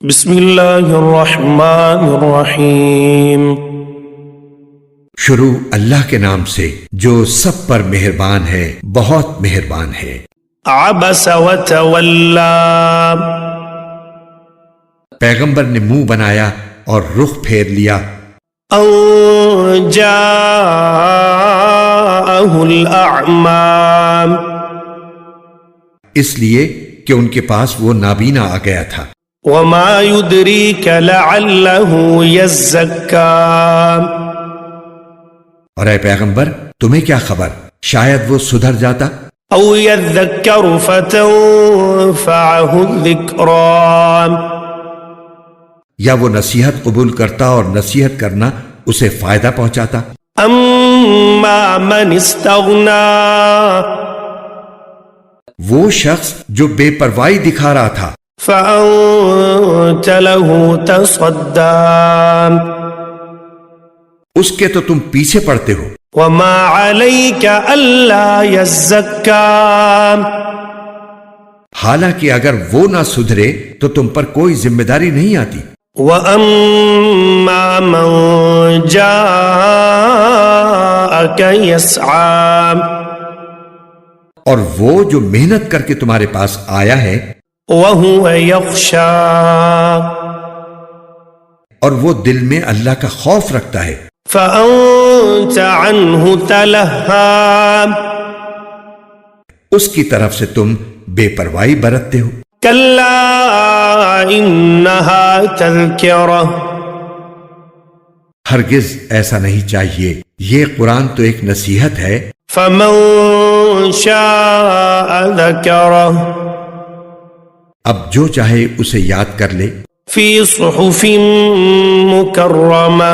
بسم اللہ الرحمن الرحیم۔ شروع اللہ کے نام سے جو سب پر مہربان ہے، بہت مہربان ہے۔ عبس وتولا، پیغمبر نے منہ بنایا اور رخ پھیر لیا۔ ان جاءہ الاعمى، اس لیے کہ ان کے پاس وہ نابینا آ گیا تھا۔ وما يدريك لعله يزكى، اور اے پیغمبر تمہیں کیا خبر، شاید وہ سدھر جاتا۔ او يذكر فتنفعه الذكرى، یا وہ نصیحت قبول کرتا اور نصیحت کرنا اسے فائدہ پہنچاتا۔ اما من استغنى، وہ شخص جو بے پرواہی دکھا رہا تھا، فأنت له تصدى، اس کے تو تم پیچھے پڑتے ہو۔ وما عليك ألا يزكى، حالانکہ اگر وہ نہ سدھرے تو تم پر کوئی ذمہ داری نہیں آتی۔ وأما من جاءك يسعى، اور وہ جو محنت کر کے تمہارے پاس آیا ہے، وهو يخشى، اور وہ دل میں اللہ کا خوف رکھتا ہے، فأنت عنه تلهى، اس کی طرف سے تم بے پرواہی برتتے ہو۔ كلا إنها تذكرة، ہرگز ایسا نہیں چاہیے، یہ قرآن تو ایک نصیحت ہے۔ فمن شاء ذكره، اب جو چاہے اسے یاد کر لے۔ فی صحف مکرمہ،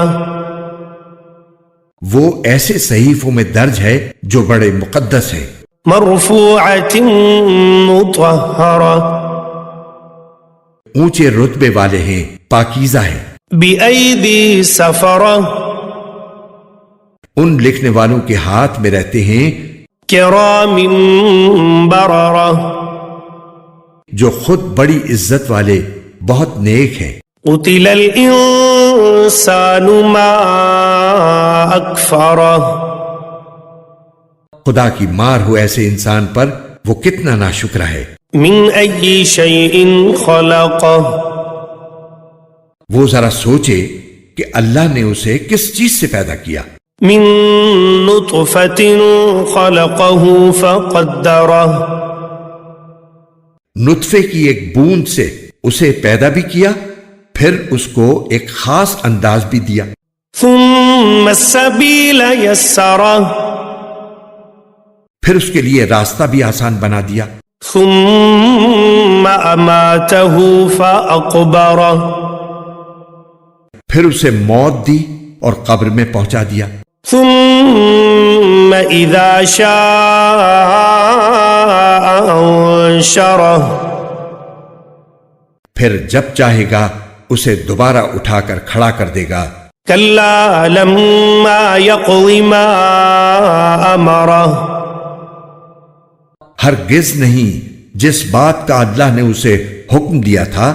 وہ ایسے صحیفوں میں درج ہے جو بڑے مقدس ہیں۔ مرفوعۃ مطہرہ، اونچے رتبے والے ہیں، پاکیزہ ہیں۔ بأیدی سفرہ، ان لکھنے والوں کے ہاتھ میں رہتے ہیں کرام بررہ، جو خود بڑی عزت والے، بہت نیک ہیں۔ قتل الانسان ما اکفرہ، خدا کی مار ہو ایسے انسان پر، وہ کتنا ناشکرا ہے۔ من ای شیء خلقہ، وہ ذرا سوچے کہ اللہ نے اسے کس چیز سے پیدا کیا۔ من نطفۃ خلقہ فقدرہ، نطفے کی ایک بوند سے اسے پیدا بھی کیا، پھر اس کو ایک خاص انداز بھی دیا۔ ثم السبیل یسرہ، پھر اس کے لیے راستہ بھی آسان بنا دیا۔ ثم اماتہ فاقبرہ، پھر اسے موت دی اور قبر میں پہنچا دیا۔ ثم اذا شاء انشرہ، پھر جب چاہے گا اسے دوبارہ اٹھا کر کھڑا کر دے گا۔ کلا لما یقض ما امرہ، ہرگز نہیں، جس بات کا اللہ نے اسے حکم دیا تھا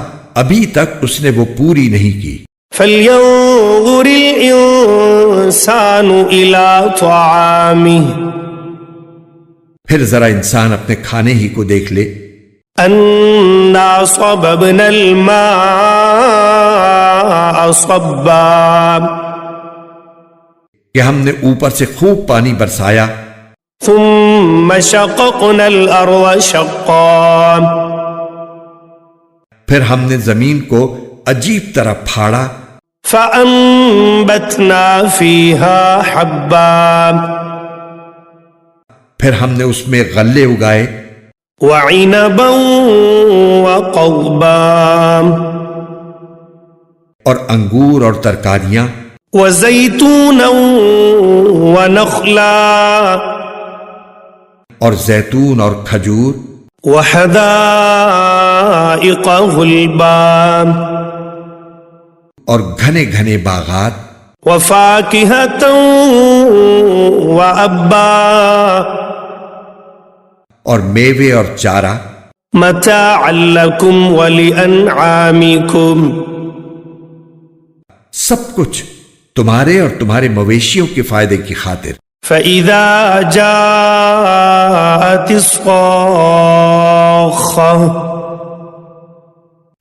ابھی تک اس نے وہ پوری نہیں کی۔ فلینظر الانسان الی طعامہ، پھر ذرا انسان اپنے کھانے ہی کو دیکھ لے۔ انا صببنا الماء صبا، کہ ہم نے اوپر سے خوب پانی برسایا۔ ثم شققنا الارض شقا، پھر ہم نے زمین کو عجیب طرح پھاڑا۔ فانبتنا فیہا حبا، پھر ہم نے اس میں غلے اگائے۔ وعنبا وقضبا، اور انگور اور ترکاریاں۔ وزیتونا ونخلا، اور زیتون اور کھجور۔ وحدائق غلبا، اور گھنے گھنے باغات۔ وفاکہۃ وابا، اور میوے اور چارہ۔ متاعا لكم ولأنعامكم. سب کچھ تمہارے اور تمہارے مویشیوں کے فائدے کی خاطر. فَإِذَا جَاءَتِ الصَّاخَّةُ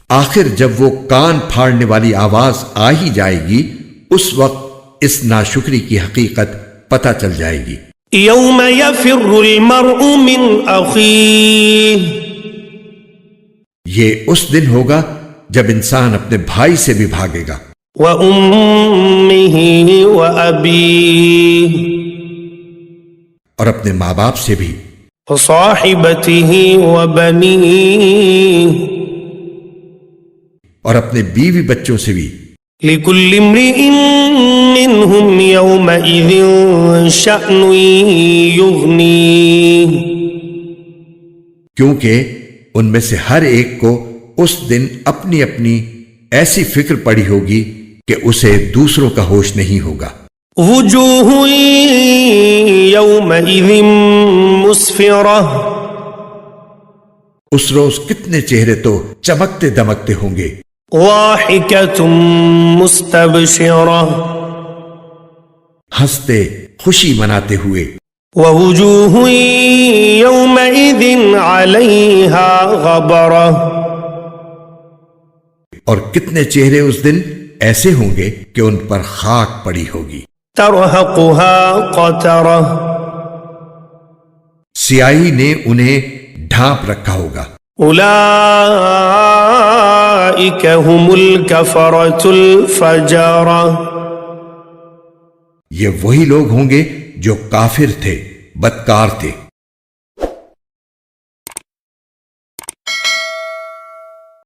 آخر جب وہ کان پھاڑنے والی آواز آ ہی جائے گی اس وقت اس ناشکری کی حقیقت پتہ چل جائے گی. يَوْمَ يَفِرُّ الْمَرْءُ مِنْ أَخِيهِ یہ اس دن ہوگا جب انسان اپنے بھائی سے بھی بھاگے گا. وَأُمِّهِ وَأَبِيهِ اور اپنے ماں باپ سے بھی. وَصَاحِبَتِهِ وَبَنِيهِ اور اپنے بیوی بچوں سے بھی. لِكُلِّ امْرِئٍ مِّنْهُمْ يَوْمَئِذٍ شَأْنٌ يُغْنِيهِ کیونکہ ان میں سے ہر ایک کو اس دن اپنی اپنی ایسی فکر پڑی ہوگی کہ اسے دوسروں کا ہوش نہیں ہوگا. وُجُوهٌ يَوْمَئِذٍ مُسْفِرَةٌ اس روز کتنے چہرے تو چمکتے دمکتے ہوں گے. ضَاحِكَةٌ مُسْتَبْشِرَةٌ ہنستے خوشی مناتے ہوئے. وَوُجُوهٌ يَوْمَئِذٍ عَلَيْهَا غَبَرَةٌ اور کتنے چہرے اس دن ایسے ہوں گے کہ ان پر خاک پڑی ہوگی. تَرْهَقُهَا قَتَرَةٌ سیاہی نے انہیں ڈھانپ رکھا ہوگا. أُولَئِكَ هُمُ الْكَفَرَةُ الْفَجَرَةُ یہ وہی لوگ ہوں گے جو کافر تھے، بدکار تھے.